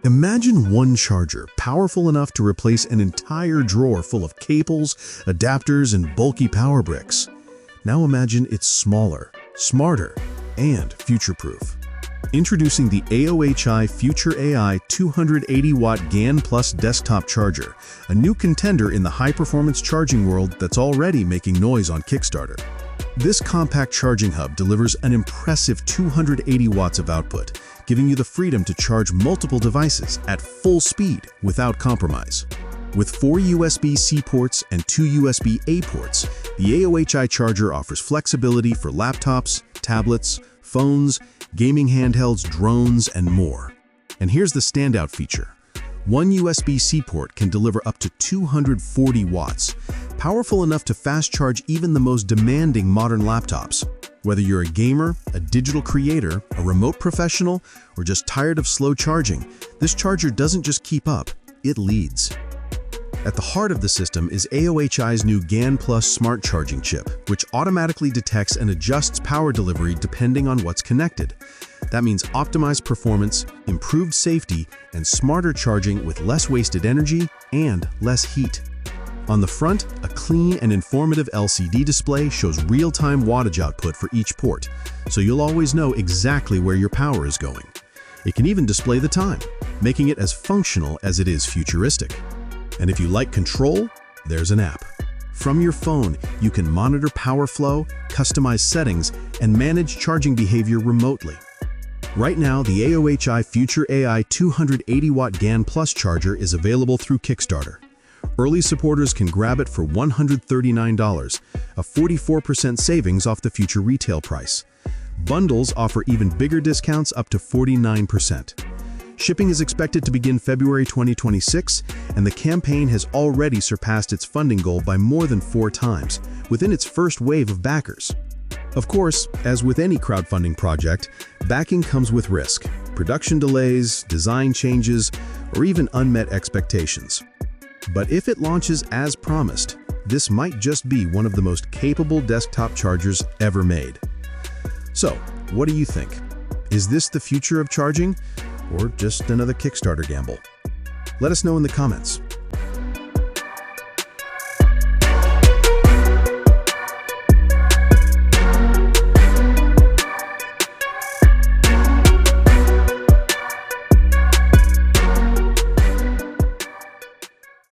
Imagine one charger, powerful enough to replace an entire drawer full of cables, adapters, and bulky power bricks. Now imagine it's smaller, smarter, and future-proof. Introducing the AOHi Future AI 280W GaN Plus Desktop Charger, a new contender in the high-performance charging world that's already making noise on Kickstarter. This compact charging hub delivers an impressive 280 watts of output, giving you the freedom to charge multiple devices at full speed without compromise. With 4 USB-C ports and 2 USB-A ports, the AOHi charger offers flexibility for laptops, tablets, phones, gaming handhelds, drones, and more. And here's the standout feature. One USB-C port can deliver up to 240 watts, powerful enough to fast charge even the most demanding modern laptops. Whether you're a gamer, a digital creator, a remote professional, or just tired of slow charging, this charger doesn't just keep up, it leads. At the heart of the system is AOHi's new GaN Plus smart charging chip, which automatically detects and adjusts power delivery depending on what's connected. That means optimized performance, improved safety, and smarter charging with less wasted energy and less heat. On the front, a clean and informative LCD display shows real-time wattage output for each port, so you'll always know exactly where your power is going. It can even display the time, making it as functional as it is futuristic. And if you like control, there's an app. From your phone, you can monitor power flow, customize settings, and manage charging behavior remotely. Right now, the AOHi Future AI 280W GaN Plus charger is available through Kickstarter. Early supporters can grab it for $139, a 44% savings off the future retail price. Bundles offer even bigger discounts up to 49%. Shipping is expected to begin February 2026, and the campaign has already surpassed its funding goal by more than 4 times, within its first wave of backers. Of course, as with any crowdfunding project, backing comes with risk, production delays, design changes, or even unmet expectations. But if it launches as promised, this might just be one of the most capable desktop chargers ever made. So, what do you think? Is this the future of charging, or just another Kickstarter gamble? Let us know in the comments.